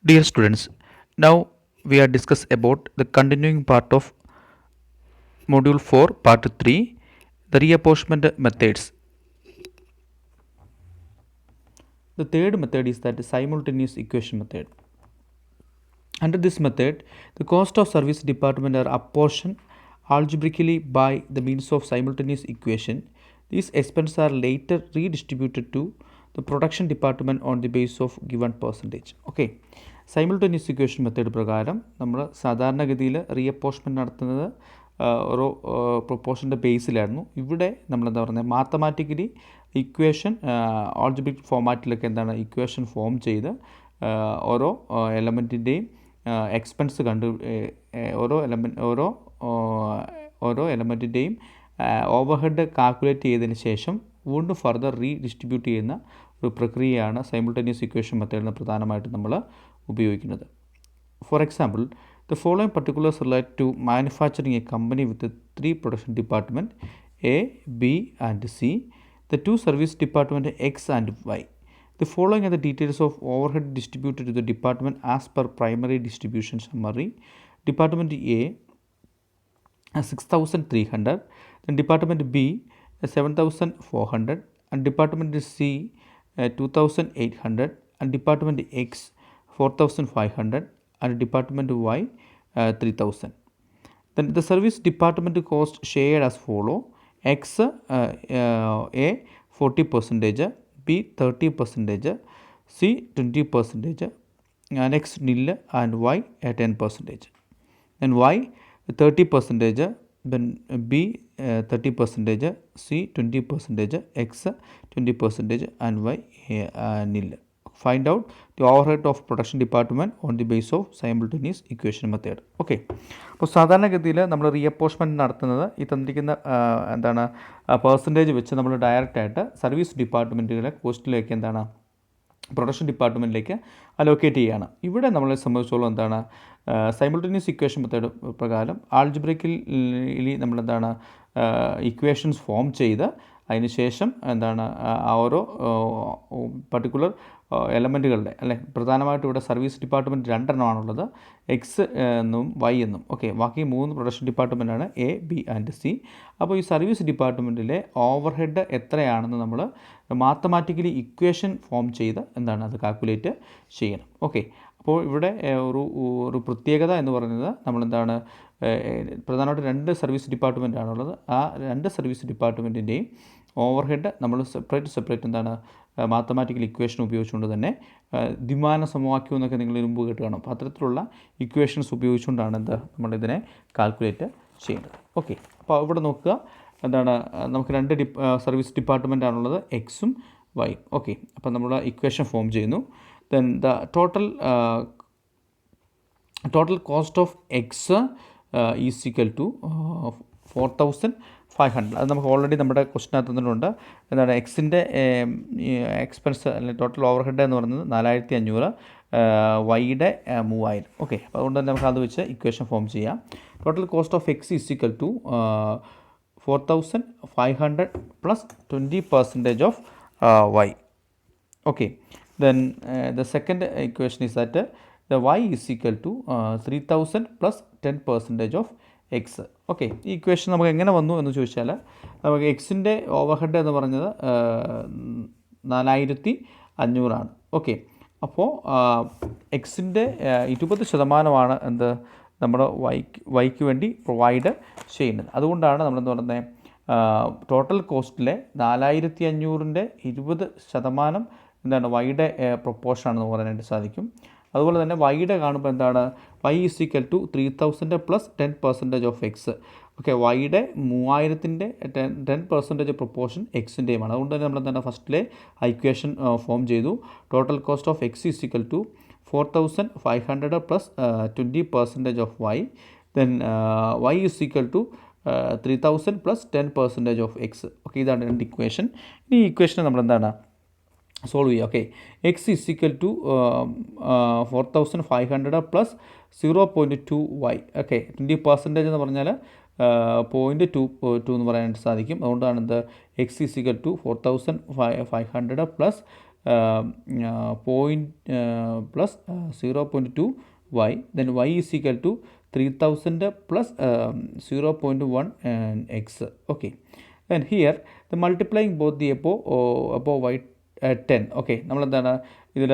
Dear students, now we are discuss about the continuing part of module 4 part 3, the reapportionment methods. The third method is that simultaneous equation method. Under this method, the cost of service department are apportioned algebraically by the means of simultaneous equation. These expenses are later redistributed to the production department on the basis of given percentage. Okay. Simultaneous equation method പ്രകാരം നമ്മൾ സാധാരണഗതിയിൽ റീഅപ്പോർഷൻമെൻറ്റ് നടത്തുന്നത് ഓരോ പ്രൊപ്പോർഷൻ്റെ ബേസിലായിരുന്നു. ഇവിടെ നമ്മളെന്താ പറയുന്നത് mathematically equation algebraic ഫോമാറ്റിലൊക്കെ എന്താണ് equation form ചെയ്ത് ഓരോ എലമെൻറ്റിൻ്റെയും എക്സ്പെൻസ് ഓരോ എലമെൻറ്റിൻ്റെയും ഓവർഹെഡ് കാൽക്കുലേറ്റ് ചെയ്തതിന് ശേഷം വീണ്ടും ഫർദർ റീഡിസ്ട്രിബ്യൂട്ട് ചെയ്യുന്ന ഒരു പ്രക്രിയയാണ് സൈമിൾട്ടേനിയസ് ഇക്വേഷൻ മെത്തേഡിന് പ്രധാനമായിട്ട് നമ്മൾ ഉപയോഗിക്കുന്നത്. For example, the following particulars relate to manufacturing a company with 3 production department A, B and C, the 2 service department X and Y. The following are the details of overhead distributed to the department as per primary distribution summary. Department A 6,300, then Department B 7,400, and Department C 2,800, and Department X 4,500, and Department Y 3,000. Then the service department cost shared as follow: X A 40%, B 30%, C 20%, and X nil, and Y 10%. Then Y 30%, then B 30%, C 20%, X 20%, and Y nil. Find out the overhead of production department on the basis of simultaneous equation method. Okay, അപ്പോൾ സാധാരണഗതിയിൽ നമ്മൾ റീഅപ്പോർഷൻമെൻറ്റ് നടത്തുന്നത് ഈ തന്നിരിക്കുന്ന percentage വെച്ച് നമ്മൾ ഡയറക്റ്റായിട്ട് service ഡിപ്പാർട്ട്മെൻറ്റുകളെ കോസ്റ്റിലേക്ക് production ഡിപ്പാർട്ട്മെൻറ്റിലേക്ക് allocate ചെയ്യുകയാണ്. ഇവിടെ നമ്മളെ സംബന്ധിച്ചോളം സൈമിൾട്ടേനിയസ് ഇക്വേഷൻ മെത്തേഡ് പ്രകാരം ആൾജിബ്രയ്ക്കലി നമ്മളെന്താണ് ഇക്വേഷൻസ് ഫോം ചെയ്ത് അതിന് ശേഷം ആ ഓരോ പർട്ടിക്കുലർ എലമെൻറ്റുകളുടെ പ്രധാനമായിട്ടും ഇവിടെ സർവീസ് ഡിപ്പാർട്ട്മെൻറ്റ് 2 എണ്ണമാണുള്ളത്, എക്സ് എന്നും വൈ എന്നും. ഓക്കെ, ബാക്കി 3 പ്രൊഡക്ഷൻ ഡിപ്പാർട്ട്മെൻറ്റാണ് എ, ബി ആൻഡ് സി. അപ്പോൾ ഈ സർവീസ് ഡിപ്പാർട്ട്മെൻറ്റിലെ ഓവർഹെഡ് എത്രയാണെന്ന് നമ്മൾ മാത്തമാറ്റിക്കലി ഇക്വേഷൻ ഫോം ചെയ്ത് അത് കാൽക്കുലേറ്റ് ചെയ്യണം. ഓക്കെ, അപ്പോൾ ഇവിടെ ഒരു പ്രത്യേകത എന്ന് പറയുന്നത് പ്രധാനമായിട്ട് 2 സർവീസ് ഡിപ്പാർട്ട്മെൻറ്റാണുള്ളത്. ആ 2 സർവീസ് ഡിപ്പാർട്ട്മെൻറ്റിൻ്റെയും ഓവർഹെഡ് നമ്മൾ സെപ്പറേറ്റ് മാത്തമാറ്റിക്കൽ ഇക്വേഷൻ ഉപയോഗിച്ചുകൊണ്ട് തന്നെ ദ്വിമാന സമവാക്യം എന്നൊക്കെ നിങ്ങൾ മുമ്പ് കേട്ട് കാണും. അപ്പോൾ അത്തരത്തിലുള്ള ഇക്വേഷൻസ് ഉപയോഗിച്ചുകൊണ്ടാണ് നമ്മളിതിനെ കാൽക്കുലേറ്റ് ചെയ്യേണ്ടത്. ഓക്കെ, അപ്പോൾ ഇവിടെ നോക്കുക, നമുക്ക് 2 സർവീസ് ഡിപ്പാർട്ട്മെൻ്റ് ആണുള്ളത്, എക്സും വൈയും. ഓക്കെ, അപ്പോൾ നമ്മൾ ഇക്വേഷൻ ഫോം ചെയ്യുന്നു. Then the total cost of X is equal to 4,500. അത് നമുക്ക് ഓൾറെഡി നമ്മുടെ ക്വസ്റ്റിനകത്ത് തന്നിട്ടുണ്ട്. എക്സിൻ്റെ എക്സ്പെൻസ് അല്ലെങ്കിൽ ടോട്ടൽ ഓവർഹെഡ് എന്ന് പറയുന്നത് 4,500, വൈയുടെ 3,000. ഓക്കെ, അപ്പോൾ അതുകൊണ്ട് തന്നെ നമുക്ക് അത് വെച്ച് ഇക്വേഷൻ ഫോം ചെയ്യാം. Total cost of X is equal to 4,500 plus 20% of Y. Okay, then the second equation is that the y is equal to 3,000 plus 10% of x. Okay, ഈ ഇക്വേഷൻ നമുക്ക് എങ്ങനെ വന്നു എന്ന് ചോദിച്ചാൽ നമുക്ക് എക്സിൻ്റെ ഓവർഹെഡ് എന്ന് പറഞ്ഞത് 4,500. ഓക്കെ, അപ്പോൾ എക്സിൻ്റെ 20% നമ്മുടെ വൈക്ക് വേണ്ടി പ്രൊവൈഡ് ചെയ്യുന്നത്. അതുകൊണ്ടാണ് നമ്മളെന്ന് ടോട്ടൽ കോസ്റ്റിലെ 4,500ൻ്റെ 20% വൈയുടെ പ്രൊപ്പോർഷനാണെന്ന് പറയാനായിട്ട് സാധിക്കും. അതുപോലെ തന്നെ വൈയുടെ കാണുമ്പോൾ y is equal to 3,000 plus 10% of x. Okay, വൈയുടെ 3,000ൻ്റെ 10% പ്രൊപ്പോർഷൻ എക്സിൻ്റെയുമാണ്. അതുകൊണ്ട് തന്നെ നമ്മൾ ഫസ്റ്റിലെ ഇക്വേഷൻ ഫോം ചെയ്തു. Total cost of X is equal to 4,500 plus 20% of y. Then y is equal to 3,000 plus 10% of x. Okay, ഇതാണ് 2 ഇക്വേഷൻ. ഈ ഇക്വേഷൻ നമ്മൾ സോൾവ് ചെയ്യുക. Okay, x is equal to 4,500 plus 0.2 y. Okay, 20% എന്ന് പറഞ്ഞാൽ 0.22 എന്ന് പറയാനായിട്ട് സാധിക്കും. അതുകൊണ്ടാണ് X is equal to 4,500 plus point plus 0.2y, then y is equal to 3000 plus 0.1 x. Okay, and here the multiplying both the above y 10. Okay, നമ്മളെന്താണ് ഇതിൽ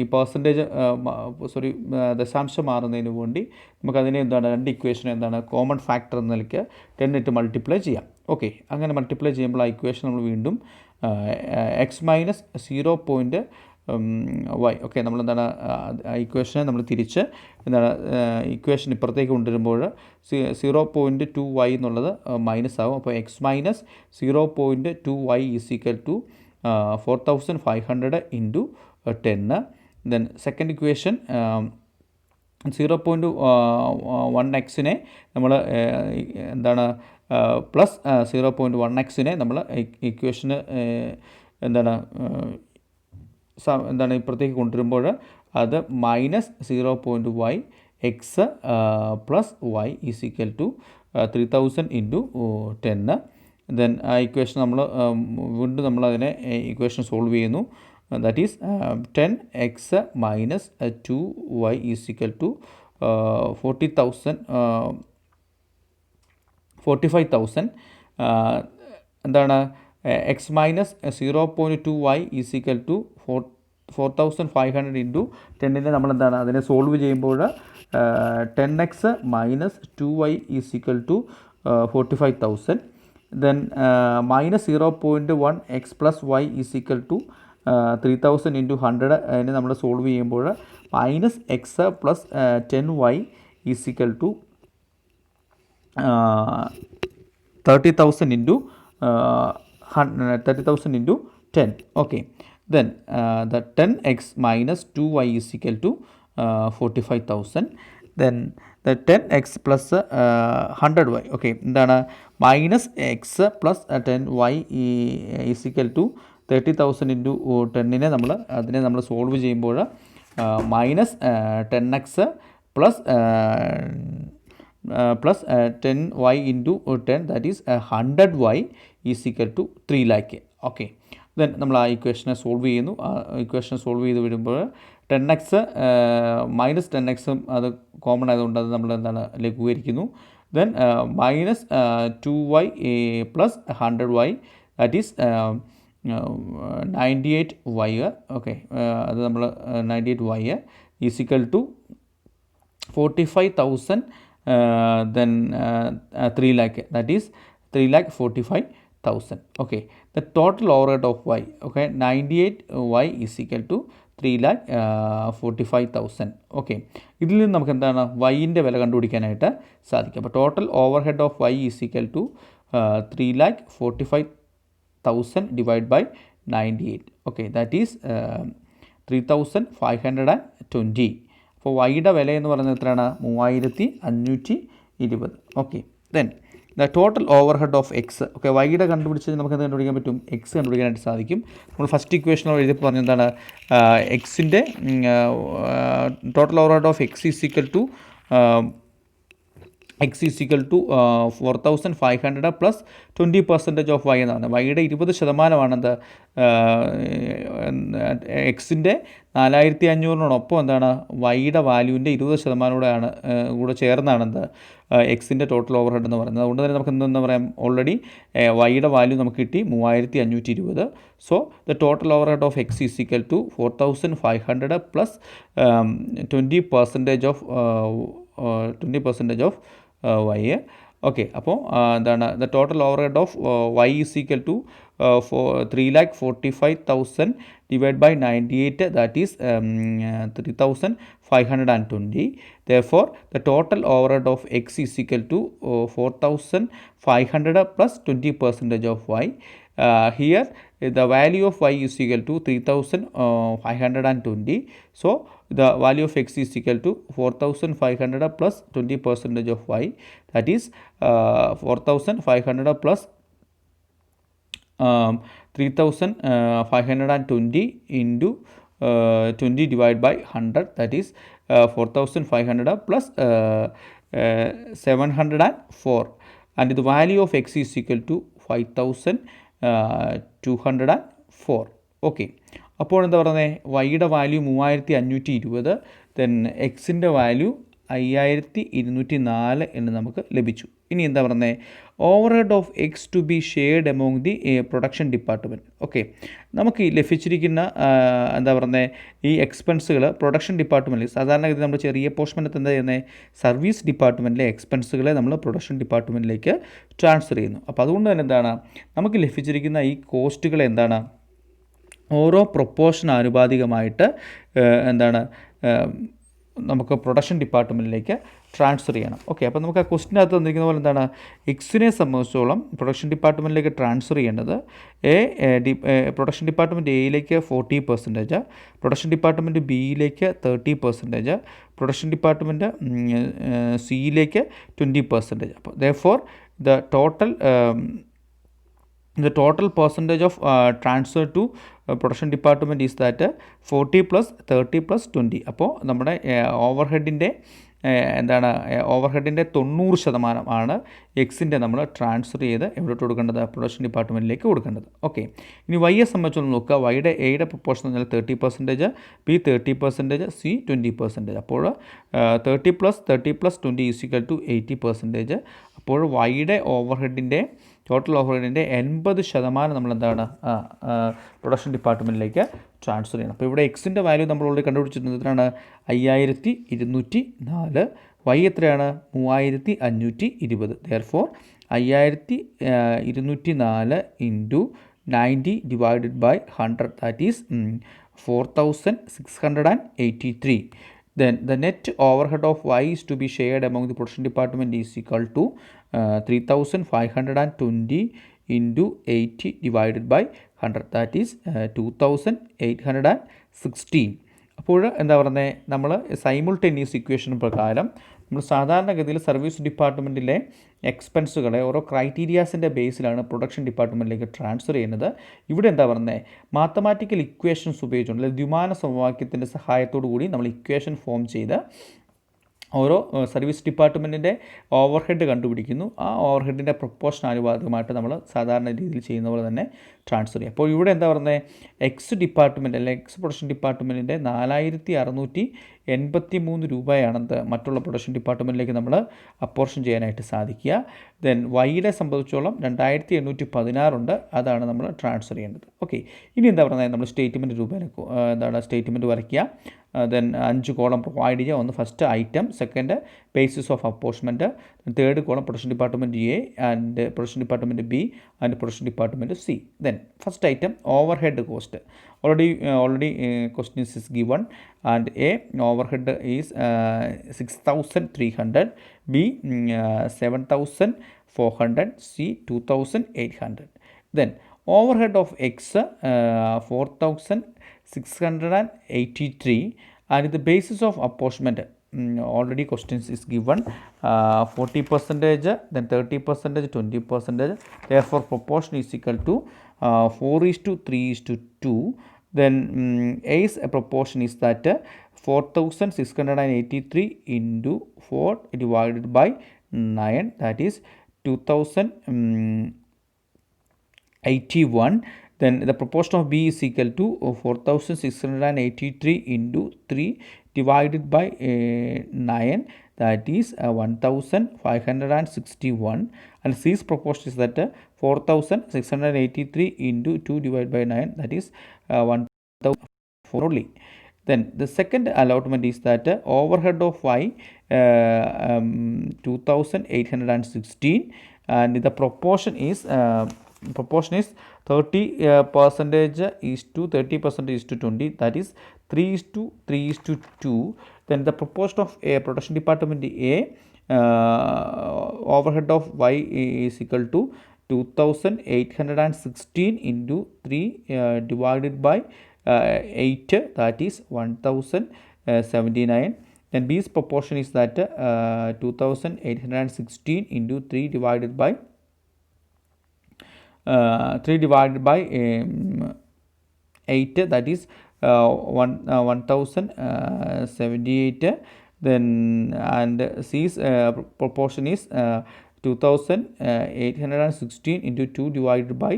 ഈ percentage ദശാംശം മാറുന്നതിന് വേണ്ടി നമുക്കതിനെ എന്താണ് രണ്ട് ഇക്വേഷൻ എന്താണ് കോമൺ ഫാക്ടർ എന്ന നിലയ്ക്ക് 10 ഇട്ട് മൾട്ടിപ്ലൈ ചെയ്യാം. ഓക്കെ, അങ്ങനെ മൾട്ടിപ്ലൈ ചെയ്യുമ്പോൾ ആ ഇക്വേഷൻ നമ്മൾ വീണ്ടും എക്സ് മൈനസ് 0.y. ഓക്കെ, നമ്മളെന്താണ് ഇക്വേഷനെ നമ്മൾ തിരിച്ച് എന്താണ് ഇക്വേഷൻ ഇപ്പുറത്തേക്ക് കൊണ്ടുവരുമ്പോൾ 0.2y എന്നുള്ളത് മൈനസ് ആകും. അപ്പോൾ X minus 0.2y is equal to 4500 into 10. Then second equation 0.1x-നെ നമ്മൾ എന്താണ് പ്ലസ് 0.1x-നെ നമ്മൾ ഇക്വേഷന് എന്താണ് ഇപ്പുറത്തേക്ക് കൊണ്ടുവരുമ്പോൾ അത് minus 0.y x plus y is equal to 3000 into 10. Then ആ ഇക്വേഷൻ നമ്മൾ വീണ്ടും നമ്മളതിനെ ഇക്വേഷൻ സോൾവ് ചെയ്യുന്നു. That is 10x minus 2y is equal to 45,000. എന്താണ് x minus 0.2y is equal to 4500 into 10നെ നമ്മളെന്താണ് അതിനെ സോൾവ് ചെയ്യുമ്പോൾ 10x minus 2y is equal to 45,000. Then minus 0.1 x plus y is equal to 3000 into 100. അതിനെ നമ്മൾ solve ചെയ്യുമ്പോൾ minus X plus 10y is equal to 30,000 into 10. Okay, then the 10x minus 2y is equal to 45,000. Then the 10x plus 100y. Okay, എന്താണ് minus X plus 10y is equal to 30,000 into 10നെ അതിനെ നമ്മൾ solve ചെയ്യുമ്പോൾ minus 10x plus 10y into 10 that is 100y is equal to 3 lakh. Okay, then നമ്മൾ ആ ഇക്വേഷനെ solve ചെയ്യുന്നു. ആ equation solve ചെയ്ത് വരുമ്പോൾ 10x മൈനസ് 10xും അത് കോമൺ ആയതുകൊണ്ട് അത് നമ്മൾ എന്താണ് ലഘൂകരിക്കുന്നു. Then minus 2y plus 100y that is 98y. Okay, അത് നമ്മൾ 98y is equal to 45,000. Then 3 lakh, that is 3,45,000. Okay, the total overhead of y, okay, 98y is equal to 3,45,000. Okay, ഇതിൽ നിന്ന് നമുക്ക് എന്താണ് വൈൻ്റെ വില കണ്ടുപിടിക്കാനായിട്ട് സാധിക്കും. അപ്പോൾ total over head of Y is equal to 3,45,000 divide by 98. Okay, that is 3,520. അപ്പോൾ വൈയുടെ വില എന്ന് പറയുന്നത് എത്രയാണ് 3,520. Okay, then the total over head of x. Okay, വൈയുടെ കണ്ടുപിടിച്ച് നമുക്ക് എന്ത് കണ്ടുപിടിക്കാൻ പറ്റും? എക്സ് കണ്ടുപിടിക്കാനായിട്ട് സാധിക്കും. നമ്മൾ ഫസ്റ്റ് ഇക്വേഷനോ എഴുതിയപ്പോൾ പറഞ്ഞ എന്താണ് എക്സിൻ്റെ total over head of X is equal to 4,500 plus 20% of Y എന്നാണ്. വൈയുടെ 20%, എക്സിൻ്റെ 4,500 എന്താണ് വൈയുടെ വാല്യൂവിൻ്റെ 20% കൂടെ ചേർന്നാണ് എന്ത് എക്സിൻ്റെ ടോട്ടൽ ഓവർ ഹെഡ് എന്ന് പറയുന്നത്. അതുകൊണ്ട് തന്നെ നമുക്ക് എന്തെന്ന് പറയാം, ഓൾറെഡി വൈയുടെ വാല്യൂ നമുക്ക് കിട്ടി 3,520. So the total over head of X is equal to 4,500 plus 20% of Y. Okay, അപ്പോൾ എന്താണ് the total over head of Y is equal to 3,45,000 divide by 98, that is 3,520. Therefore, the total overhead of x is equal to 4,500 plus 20% of y. Here the value of y is equal to 3,520. So the value of x is equal to 4,500 plus 20% of y, that is 4,500 plus 3,520 into 20 divided by 100, that is 4,500 plus 704, and the value of x is equal to 5,204. Okay, അപ്പോൾ എന്താ പറയുന്നത്, വൈയുടെ value 3520, then എക്സിൻ്റെ value 5204 എന്ന് നമുക്ക് ലഭിച്ചു. ഇനി എന്താ പറയുന്നത്, over head of X to be shared among the production department. Okay, നമുക്ക് ഈ ലഭിച്ചിരിക്കുന്ന എന്താ പറയുന്നത് ഈ എക്സ്പെൻസുകൾ പ്രൊഡക്ഷൻ ഡിപ്പാർട്ട്മെൻറ്റിൽ സാധാരണഗതി നമ്മൾ ചെറിയ പോർഷമെൻറ്റ് എന്താ ചെയ്യുന്നത്, സർവീസ് ഡിപ്പാർട്ട്മെൻറ്റിലെ എക്സ്പെൻസുകളെ നമ്മൾ പ്രൊഡക്ഷൻ ഡിപ്പാർട്ട്മെൻറ്റിലേക്ക് ട്രാൻസ്ഫർ ചെയ്യുന്നു. അപ്പോൾ അതുകൊണ്ട് തന്നെ എന്താണ്, നമുക്ക് ലഭിച്ചിരിക്കുന്ന ഈ കോസ്റ്റുകൾ എന്താണ്, ഓരോ പ്രൊപ്പോർഷൻ ആനുപാതികമായിട്ട് എന്താണ് നമുക്ക് പ്രൊഡക്ഷൻ ഡിപ്പാർട്ട്മെൻറ്റിലേക്ക് ട്രാൻസ്ഫർ ചെയ്യണം. ഓക്കെ, അപ്പോൾ നമുക്ക് ആ ക്വസ്റ്റിനകത്ത് തന്നിരിക്കുന്ന പോലെ എന്താണ്, എക്സിനെ സംബന്ധിച്ചോളം പ്രൊഡക്ഷൻ ഡിപ്പാർട്ട്മെൻറ്റിലേക്ക് ട്രാൻസ്ഫർ ചെയ്യേണ്ടത് പ്രൊഡക്ഷൻ ഡിപ്പാർട്ട്മെൻറ്റ് എയിലേക്ക് 40%, പ്രൊഡക്ഷൻ ഡിപ്പാർട്ട്മെൻറ്റ് ബിയിലേക്ക് 30%, പ്രൊഡക്ഷൻ ഡിപ്പാർട്ട്മെൻറ്റ് സിയിലേക്ക് 20%. അപ്പോൾ therefore the total percentage of transfer to production department is that 40 plus 30 plus 20. അപ്പോൾ നമ്മുടെ ഓവർഹെഡിൻ്റെ എന്താണ്, ഓവർഹെഡിൻ്റെ 90% ആണ് എക്സിൻ്റെ നമ്മൾ ട്രാൻസ്ഫർ ചെയ്ത് എവിടോട്ട് കൊടുക്കേണ്ടത്, പ്രൊഡക്ഷൻ ഡിപ്പാർട്ട്മെൻറ്റിലേക്ക് കൊടുക്കേണ്ടത്. ഓക്കെ, ഇനി വൈയെ സംബന്ധിച്ചൊന്ന് നോക്കുക. വൈയുടെ എയുടെ പ്രൊപ്പോർഷൻ എന്ന് പറഞ്ഞാൽ 30%, ബി 30%, സി 20%. അപ്പോൾ 30 plus 30 plus 20 is equal to 80%. അപ്പോൾ വൈയുടെ ഓവർഹെഡിൻ്റെ ടോട്ടൽ ഓവർഹെഡിൻ്റെ 80% നമ്മളെന്താണ് പ്രൊഡക്ഷൻ ഡിപ്പാർട്ട്മെൻറ്റിലേക്ക് ട്രാൻസ്ഫർ ചെയ്യണം. അപ്പോൾ ഇവിടെ എക്സിൻ്റെ വാല്യൂ നമ്മൾ ഓൾറെഡി കണ്ടുപിടിച്ചിട്ടുണ്ട്. എത്രയാണ്, 5204. വൈ എത്രയാണ്, 3520. therefore 5204 into 90 divided by 100, that is 4683. Then the net overhead of Y is to be shared among the production department is equal to 3520 into 80 divided by 100, that is 2816. അപ്പോൾ എന്താ പറയുന്നത്, നമ്മൾ simultaneous equation പ്രകാരം നമ്മൾ സാധാരണഗതിയിൽ service ഡിപ്പാർട്ട്മെൻറ്റിലെ എക്സ്പെൻസുകളെ ഓരോ ക്രൈറ്റീരിയാസിൻ്റെ ബേസിലാണ് production ഡിപ്പാർട്ട്മെൻറ്റിലേക്ക് ട്രാൻസ്ഫർ ചെയ്യുന്നത്. ഇവിടെ എന്താ പറയുന്നത്, മാത്തമാറ്റിക്കൽ ഇക്വേഷൻസ് ഉപയോഗിച്ചുകൊണ്ട് അല്ലെങ്കിൽ ദ്വിമാന സമവാക്യത്തിൻ്റെ സഹായത്തോടു കൂടി നമ്മൾ ഇക്വേഷൻ ഫോം ചെയ്ത് ഓരോ സർവീസ് ഡിപ്പാർട്ട്മെൻറ്റിൻ്റെ ഓവർഹെഡ് കണ്ടുപിടിക്കുന്നു. ആ ഓവർഹെഡിൻ്റെ പ്രൊപ്പോർഷൻ ആനുപാതികമായിട്ട് നമ്മൾ സാധാരണ രീതിയിൽ ചെയ്യുന്ന പോലെ തന്നെ ട്രാൻസ്ഫർ ചെയ്യും. അപ്പോൾ ഇവിടെ എന്താ പറയുന്നത്, എക്സ് ഡിപ്പാർട്ട്മെൻറ്റ് അല്ലെങ്കിൽ എക്സ് പ്രൊഡക്ഷൻ ഡിപ്പാർട്ട്മെൻറ്റിൻ്റെ 4683 രൂപയാണെന്ത് മറ്റുള്ള പ്രൊഡക്ഷൻ ഡിപ്പാർട്ട്മെൻറ്റിലേക്ക് നമ്മൾ അപ്പോർഷൻ ചെയ്യാനായിട്ട് സാധിക്കുക. ദെൻ വൈയുടെ സംബന്ധിച്ചോളം 2816 ഉണ്ട്, അതാണ് നമ്മൾ ട്രാൻസ്ഫർ ചെയ്യേണ്ടത്. ഓക്കെ, ഇനി എന്താ പറയുന്നത്, നമ്മൾ സ്റ്റേറ്റ്മെൻറ്റ് രൂപേണ എന്താണ് സ്റ്റേറ്റ്മെൻറ്റ് വരയ്ക്കുക. ദെൻ 5 കോളം പ്രൊവൈഡ് ചെയ്യുക. ഒന്ന് first item, second basis of apportionment, third column production department A and production department B and production department C. Then first item overhead cost. already questions is given, and A overhead is 6300, B 7400, C 2800. Then overhead of X 4683, and the basis of apportionment already questions is given 40%, then 30%, 20%. Therefore proportion is equal to 4:3:2. Then A's proportion is that 4683 into 4 divided by 9, that is 2081. Then the proportion of B is equal to 4683 into 3 divided by 9, that is 1561. And C's proportion is that 4683 into 2 divided by 9, that is 1004 only. Then the second allotment is that overhead of Y 2816, and the proportion is 30% is to 30% is to 20, that is 3:3:2. Then the proportion of a production department A overhead of Y is equal to 2816 into 3 divided by 8, that is 1079. Then B's proportion is that 2816 into 3 divided by 8, that is 1078. Then and C's proportion is 2816 into 2 divided by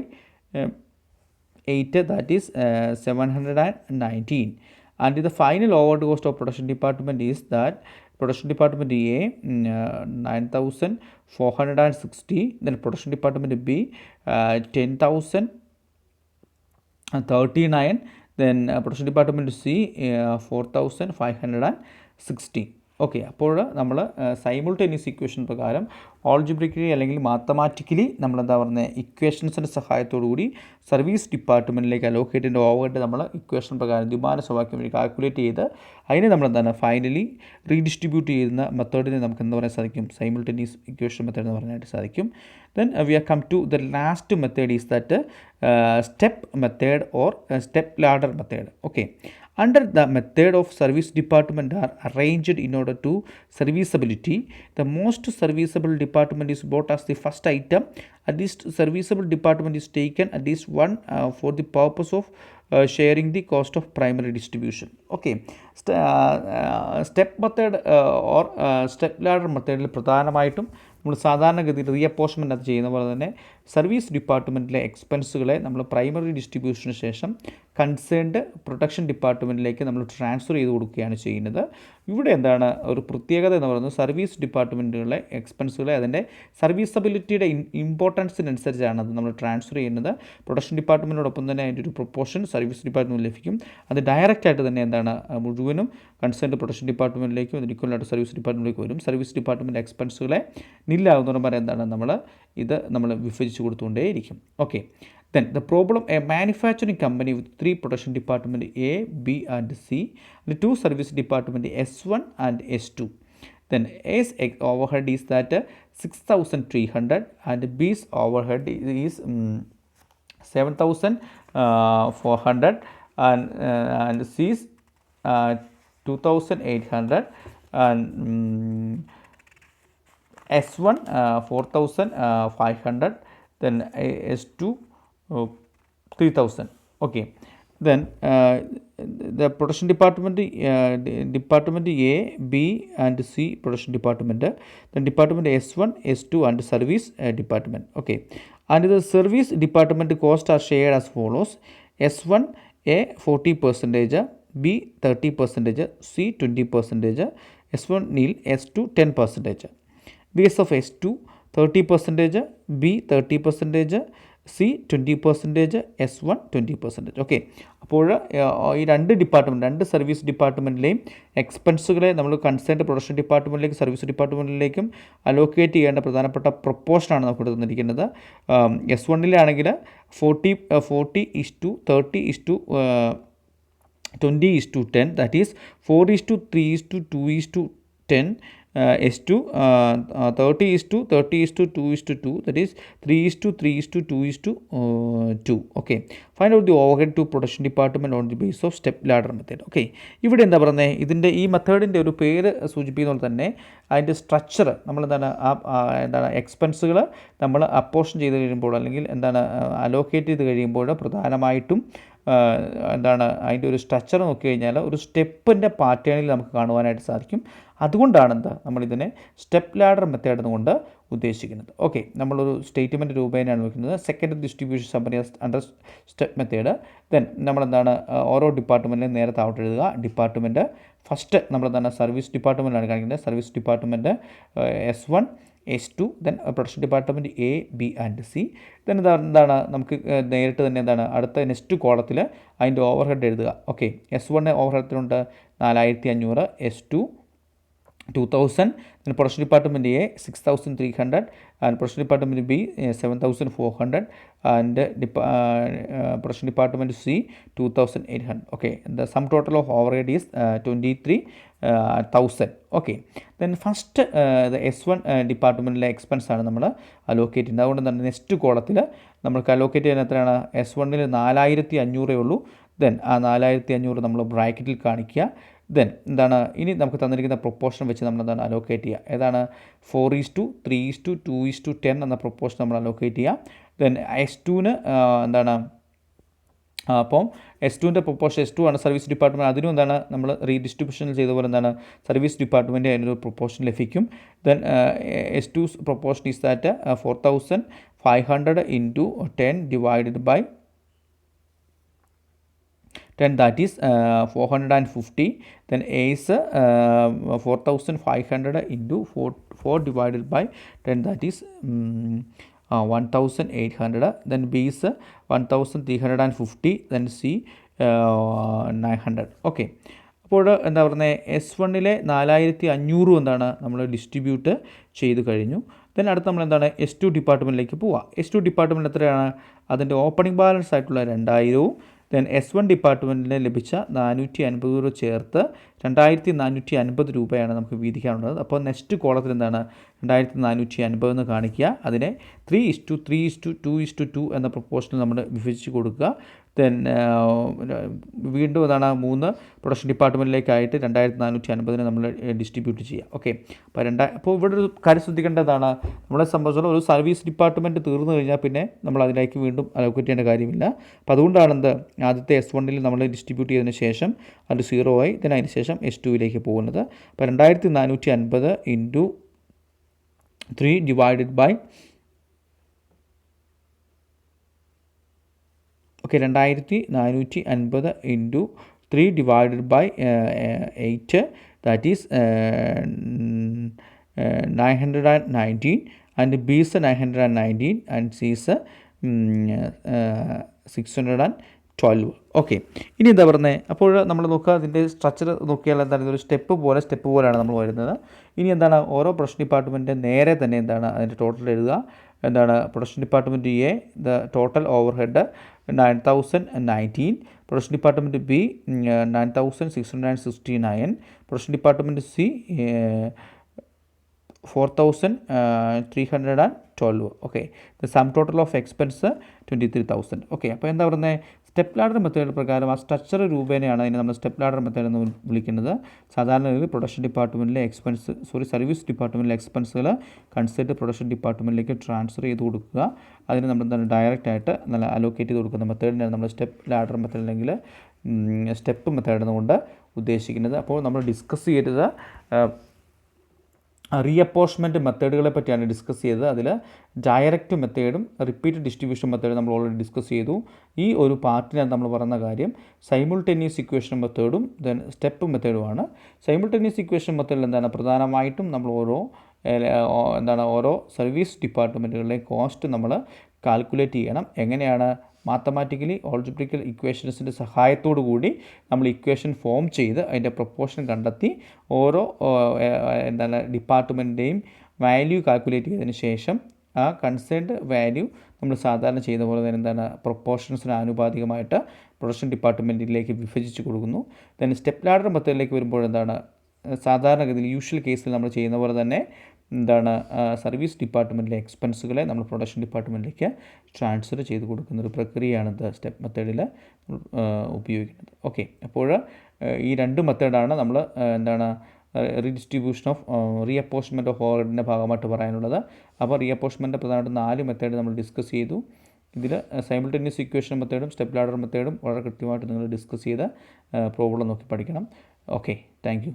8, that is 719. And the final overhead cost of production department is that production department A 9,460, then production department B 10,039, then production department C 4,560. Okay, അപ്പോൾ നമ്മൾ simultaneous equation പ്രകാരം algebraically അല്ലെങ്കിൽ mathematically നമ്മളെന്താ പറയുന്നത് ഇക്വേഷൻസിൻ്റെ സഹായത്തോടു കൂടി service ഡിപ്പാർട്ട്മെൻറ്റിലേക്ക് allocate ചെയ്യേണ്ട overhead നമ്മൾ ഇക്വേഷൻ പ്രകാരം ദ്വിമാന സമവാക്യം വഴി കാൽക്കുലേറ്റ് ചെയ്ത് അതിനെ നമ്മളെന്താണ് ഫൈനലി റീഡിസ്ട്രിബ്യൂട്ട് ചെയ്യുന്ന മെത്തേഡിനെ നമുക്ക് എന്താ പറയാൻ സാധിക്കും, സൈമിൾട്ടേനിയസ് ഇക്വേഷൻ മെത്തേഡ് എന്ന് പറയാനായിട്ട് സാധിക്കും. Then we have come to the last method is that step method or step ladder method. Okay. Under the method of service department are arranged in order to serviceability. The most serviceable department is bought as the first item. At least serviceable department is taken at least one for the purpose of sharing the cost of primary distribution. Okay. Step method or step ladder method പ്രധാനമായിട്ടും നമ്മൾ സാധാരണഗതിയിൽ റീഅപ്പോർച്ച്മെൻ്റ് അത് ചെയ്യുന്ന പോലെ തന്നെ service ഡിപ്പാർട്ട്മെൻറ്റിലെ എക്സ്പെൻസുകളെ നമ്മൾ primary ഡിസ്ട്രിബ്യൂഷന് ശേഷം concerned protection ഡിപ്പാർട്ട്മെൻറ്റിലേക്ക് നമ്മൾ ട്രാൻസ്ഫർ ചെയ്ത് കൊടുക്കുകയാണ് ചെയ്യുന്നത്. ഇവിടെ എന്താണ് ഒരു പ്രത്യേകത എന്ന് പറയുന്നത്, സർവീസ് ഡിപ്പാർട്ട്മെൻറ്റുകളിലെ എക്സ്പെൻസുകളെ അതിൻ്റെ സർവീസബിലിറ്റിയുടെ ഇമ്പോർട്ടൻസിനനുസരിച്ചാണ് അത് നമ്മൾ ട്രാൻസ്ഫർ ചെയ്യുന്നത്. പ്രൊട്ടക്ഷൻ ഡിപ്പാർട്ട്മെൻറ്റിനോടൊപ്പം തന്നെ അതിൻ്റെ ഒരു പ്രൊപ്പോർഷൻ സർവീസ് ഡിപ്പാർട്ട്മെൻറ്റ് ലഭിക്കും. അത് ഡയറക്റ്റായിട്ട് തന്നെ എന്താണ് മുഴുവനും കൺസേൺഡ് പ്രൊട്ടക്ഷൻ ഡിപ്പാർട്ട്മെൻറ്റിലേക്കും അതിന് ഈക്വലായിട്ട് സർവീസ് ഡിപ്പാർട്ട്മെൻറ്റിലേക്ക് വരും. സർവീസ് ഡിപ്പാർട്ട്മെൻറ്റ് എക്സ്പെൻസുകളെ നില്ലാവുന്നവരും വരെ എന്താണ് നമ്മൾ വിഭജിച്ച് കൊടുത്തുകൊണ്ടേയിരിക്കും. Okay. Then the problem, a manufacturing company with 3 production department A, B and C and 2 service department S1 and S2. Then A's overhead is that 6,300 and B's overhead is 7,400 and C's 2,800 and S1 4,500, then S2 3,000. Okay. Then the production department department A, B and C production department, then department S1, S2 and service department. Okay. And the service department costs are shared as follows: S1 A 40%, B 30%, C 20%, S1 nil, S2 10%. Base of S2 30%, B 30%, C 20%, S1 20%. Okay, അപ്പോൾ ഈ രണ്ട് service ഡിപ്പാർട്ട്മെൻറ്റിലെയും എക്സ്പെൻസുകളെ നമ്മൾ concerned production ഡിപ്പാർട്ട്മെൻറ്റിലേക്കും service ഡിപ്പാർട്ട്മെൻറ്റിലേക്കും allocate ചെയ്യേണ്ട പ്രധാനപ്പെട്ട പ്രൊപ്പോർഷനാണ് നമുക്ക് തന്നിരിക്കുന്നത്. S1-ലാണെങ്കിൽ 40:30:20:10, that is 4:3:2:10. S2 30:30:2:2, that is 3:3:2:2. Okay. Find out the overhead to production department on the basis of step ladder method. Okay. ഇവിടെ എന്താ പറയുന്നത്, ഇതിൻ്റെ ഈ മെത്തേഡിൻ്റെ ഒരു പേര് സൂചിപ്പിക്കുന്ന പോലെ തന്നെ അതിൻ്റെ സ്ട്രക്ചർ എന്താണ് എക്സ്പെൻസുകൾ നമ്മൾ അപ്പോർഷൻ ചെയ്ത് കഴിയുമ്പോൾ അല്ലെങ്കിൽ അലോക്കേറ്റ് ചെയ്ത് കഴിയുമ്പോൾ പ്രധാനമായിട്ടും അതിൻ്റെ ഒരു സ്ട്രക്ചർ നോക്കി കഴിഞ്ഞാൽ ഒരു സ്റ്റെപ്പിൻ്റെ പാറ്റേണിൽ നമുക്ക് കാണുവാനായിട്ട് സാധിക്കും. അതുകൊണ്ടാണ് നമ്മളിതിനെ സ്റ്റെപ്പ് ലാഡർ മെത്തേഡ് എന്നുകൊണ്ട് ഉദ്ദേശിക്കുന്നത്. ഓക്കെ, നമ്മളൊരു സ്റ്റേറ്റ്മെൻറ്റ് രൂപേണയാണ് നോക്കുന്നത്. Second distribution summary under step method. Then ഓരോ ഡിപ്പാർട്ട്മെൻറ്റിലും നേരെ താഴോട്ട് എഴുതുക. ഡിപ്പാർട്ട്മെൻറ്റ് ഫസ്റ്റ് സർവീസ് ഡിപ്പാർട്ട്മെൻറ്റാണ് കാണിക്കുന്നത്. Service department S1, S2, then production department A, B and C. Then നമുക്ക് നേരിട്ട് തന്നെ അടുത്ത നെക്സ്റ്റ് കോളത്തിൽ അതിൻ്റെ ഓവർഹെഡ് എഴുതുക. Okay, S1 ഓവർഹെഡിലുണ്ട് 4,500, S2 2,000, then production department A 6,300 and production department B 7,400 and production department C 2,800. Okay, the sum total of overhead is 23,000. Okay, then first the S1 ഡിപ്പാർട്ട്മെൻറ്റിലെ expense ആണ് നമ്മൾ അലോക്കേറ്റ് ചെയ്യുന്നത്. അതുകൊണ്ട് തന്നെ next കോളത്തിൽ നമ്മൾക്ക് allocate ചെയ്യുന്ന എത്രയാണ്, S1-ൽ 4,500 ഉള്ളൂ. ദെൻ ആ 4,500 നമ്മൾ ബ്രാക്കറ്റിൽ കാണിക്കുക. ദെൻ ഇനി നമുക്ക് തന്നിരിക്കുന്ന പ്രൊപ്പോർഷൻ വെച്ച് നമ്മൾ അലോക്കേറ്റ് ചെയ്യുക. ഏതാണ് 4:3:2:10 എന്ന പ്രൊപ്പോർഷൻ നമ്മൾ അലോക്കേറ്റ് ചെയ്യുക. ദെൻ S2-ന് അപ്പം S2-ൻ്റെ പ്രൊപ്പോർഷൻ S2 ആണ് സർവീസ് ഡിപ്പാർട്ട്മെൻറ്റ്. അതിനും നമ്മൾ റീഡിസ്ട്രിബ്യൂഷൻ ചെയ്ത പോലെ സർവീസ് ഡിപ്പാർട്ട്മെൻറ്റ് അതിനൊരു പ്രൊപ്പോർഷൻ ലഭിക്കും. Then S2's proportion is that 4,500 × 10 divided by 10 that is 450. Then A is 4500 into 4 divided by 10 that is 1800. Then B is 1350. Then C 900. Okay, അപ്പോൾ എന്താ പറയുന്നത് S1-ലെ 4500 എന്താണ് നമ്മൾ ഡിസ്ട്രിബ്യൂട്ട് ചെയ്ത് കഴിഞ്ഞു. ദെൻ അടുത്ത് നമ്മൾ എന്താണ് S2 ഡിപ്പാർട്ട്മെൻറ്റിലേക്ക് പോവുക. S2 ഡിപ്പാർട്ട്മെൻറ്റ് എത്രയാണ്? അതിൻ്റെ ഓപ്പണിംഗ് ബാലൻസ് ആയിട്ടുള്ള 2000. ദെൻ S1 ഡിപ്പാർട്ട്മെൻറ്റിന് ലഭിച്ച 450 രൂപ ചേർത്ത് 2450 രൂപയാണ് നമുക്ക് വീതിക്കാനുള്ളത്. അപ്പോൾ നെക്സ്റ്റ് കോളത്തിൽ എന്താണ് 2450 എന്ന് കാണിക്കുക. അതിനെ 3:3:2:2 എന്ന പ്രൊപ്പോർഷനിൽ നമ്മൾ വിഭജിച്ച് കൊടുക്കുക. ദെൻ വീണ്ടും അതാണ് 3 പ്രൊഡക്ഷൻ ഡിപ്പാർട്ട്മെൻറ്റിലേക്കായിട്ട് 2450 നമ്മൾ ഡിസ്ട്രിബ്യൂട്ട് ചെയ്യുക. ഓക്കെ, അപ്പോൾ ഇവിടെ ഒരു കാര്യം ശ്രദ്ധിക്കേണ്ടതാണ്, നമ്മളെ സംബന്ധിച്ചുള്ള ഒരു സർവീസ് ഡിപ്പാർട്ട്മെൻറ്റ് തീർന്നു കഴിഞ്ഞാൽ പിന്നെ നമ്മൾ അതിലേക്ക് വീണ്ടും അലോക്കേറ്റ് ചെയ്യേണ്ട കാര്യമില്ല. അപ്പോൾ അതുകൊണ്ടാണ് എന്ത് ആദ്യത്തെ S1-ൽ നമ്മൾ ഡിസ്ട്രിബ്യൂട്ട് ചെയ്തതിന് ശേഷം അത് 0 ആയി. then അതിന് ശേഷം S2-ലേക്ക് പോകുന്നത്. അപ്പോൾ 2450 into 3 divided by 2450 into 3 divided by 8 that is 919 and B is 919 and C is 612. Okay, ഇനി എന്താ പറയുന്നത്, അപ്പോൾ നമ്മൾ നോക്കുക അതിൻ്റെ സ്ട്രക്ചർ നോക്കിയാൽ എന്താണ് ഇതൊരു സ്റ്റെപ്പ് പോലെയാണ് നമ്മൾ വരുന്നത്. ഇനി എന്താണ് ഓരോ പ്രൊഡക്ഷൻ ഡിപ്പാർട്ട്മെൻറ്റ് നേരെ തന്നെ എന്താണ് അതിൻ്റെ ടോട്ടൽ എഴുതുക. എന്താണ് production department A the total over head 9019, production department B 9669, production department C 4312. Okay, the sum total of expense 23,000. Okay, അപ്പോൾ എന്താ പറയുന്നത് സ്റ്റെപ്പ് ലാഡർ മെത്തേഡ് പ്രകാരം ആ സ്ട്രക്ചർ രൂപേണയാണ് അതിനെ നമ്മൾ സ്റ്റെപ്പ് ലാഡർ മെത്തേഡ് എന്ന് വിളിക്കുന്നത്. സാധാരണ രീതിയിൽ പ്രൊഡക്ഷൻ ഡിപ്പാർട്ട്മെൻറ്റിലെ സർവീസ് ഡിപ്പാർട്ട്മെൻറ്റിലെ എക്സ്പെൻസുകൾ കൺസേർട്ട് പ്രൊഡക്ഷൻ ഡിപ്പാർട്ട്മെൻറ്റിലേക്ക് ട്രാൻസ്ഫർ ചെയ്ത് കൊടുക്കുക. അതിന് നമ്മൾ എന്താണ് ഡയറക്റ്റായിട്ട് നല്ല അലോക്കേറ്റ് ചെയ്ത് കൊടുക്കുന്ന മെത്തേഡിനാണ് നമ്മൾ സ്റ്റെപ്പ് ലാഡർ മെത്തേഡ് അല്ലെങ്കിൽ സ്റ്റെപ്പ് മെത്തേഡ് എന്നുകൊണ്ട് ഉദ്ദേശിക്കുന്നത്. അപ്പോൾ നമ്മൾ ഡിസ്കസ് ചെയ്തത് റീഅപ്പോർച്ച്മെൻറ്റ് മെത്തേഡുകളെ പറ്റിയാണ് ഡിസ്കസ് ചെയ്തത്. അതിൽ ഡയറക്റ്റ് മെത്തേഡും റിപ്പീറ്റഡ് ഡിസ്ട്രിബ്യൂഷൻ മെത്തേഡും നമ്മൾ ഓൾറെഡി ഡിസ്കസ് ചെയ്തു. ഈ ഒരു പാർട്ടിനകത്ത് നമ്മൾ പറയുന്ന കാര്യം സൈമിൾട്ടേനിയസ് ഇക്വേഷൻ മെത്തേഡും ദെൻ സ്റ്റെപ്പ് മെത്തേഡുമാണ്. സൈമിൾട്ടേനിയസ് ഇക്വേഷൻ മെത്തേഡിൽ എന്താണ് പ്രധാനമായിട്ടും നമ്മൾ ഓരോ സർവീസ് ഡിപ്പാർട്ട്മെൻറ്റുകളിലെ കോസ്റ്റ് നമ്മൾ കാൽക്കുലേറ്റ് ചെയ്യണം. എങ്ങനെയാണ്? മാത്തമാറ്റിക്കലി ഓൾജിബ്രിക്കൽ ഇക്വേഷൻസിൻ്റെ സഹായത്തോടു കൂടി നമ്മൾ ഇക്വേഷൻ ഫോം ചെയ്ത് അതിൻ്റെ പ്രൊപ്പോർഷൻ കണ്ടെത്തി ഓരോ ഡിപ്പാർട്ട്മെൻറ്റിൻ്റെയും വാല്യൂ കാൽക്കുലേറ്റ് ചെയ്തതിന് ശേഷം ആ കൺസേൺഡ് വാല്യൂ നമ്മൾ സാധാരണ ചെയ്യുന്ന പോലെ തന്നെ എന്താണ് പ്രൊപ്പോർഷൻസിന് ആനുപാതികമായിട്ട് പ്രൊഡക്ഷൻ ഡിപ്പാർട്ട്മെൻറ്റിലേക്ക് വിഭജിച്ച് കൊടുക്കുന്നു. ദെൻ സ്റ്റെപ്പ് ലാഡർ മെത്തേഡിലേക്ക് വരുമ്പോൾ എന്താണ് സാധാരണഗതിയിൽ യൂഷ്വൽ കേസിൽ നമ്മൾ ചെയ്യുന്ന പോലെ തന്നെ എന്താണ് സർവീസ് ഡിപ്പാർട്ട്മെൻറ്റിലെ എക്സ്പെൻസുകളെ നമ്മൾ പ്രൊഡക്ഷൻ ഡിപ്പാർട്ട്മെൻറ്റിലേക്ക് ട്രാൻസ്ഫർ ചെയ്ത് കൊടുക്കുന്ന ഒരു പ്രക്രിയയാണ് സ്റ്റെപ്പ് മെത്തേഡിൽ ഉപയോഗിക്കുന്നത്. ഓക്കെ, അപ്പോൾ ഈ 2 മെത്തേഡാണ് നമ്മൾ റീഡിസ്ട്രിബ്യൂഷൻ ഓഫ് റീഅപ്പോർച്ച്മെൻറ്റ് ഓഫ് ഓവർഹെഡിൻ്റെ ഭാഗമായിട്ട് പറയാനുള്ളത്. അപ്പോൾ റീഅപ്പോർച്ച്മെൻറ്റ് പ്രധാനമായിട്ട് 4 മെത്തേഡ് നമ്മൾ ഡിസ്കസ് ചെയ്തു. ഇതിൽ സൈമിൾട്ടേനിയസ് ഇക്വേഷൻ മെത്തേഡും സ്റ്റെപ്പ് ലാഡർ മെത്തേഡും വളരെ കൃത്യമായിട്ട് നിങ്ങൾ ഡിസ്കസ് ചെയ്ത് പ്രോബ്ലം നോക്കി പഠിക്കണം. Okay, thank you.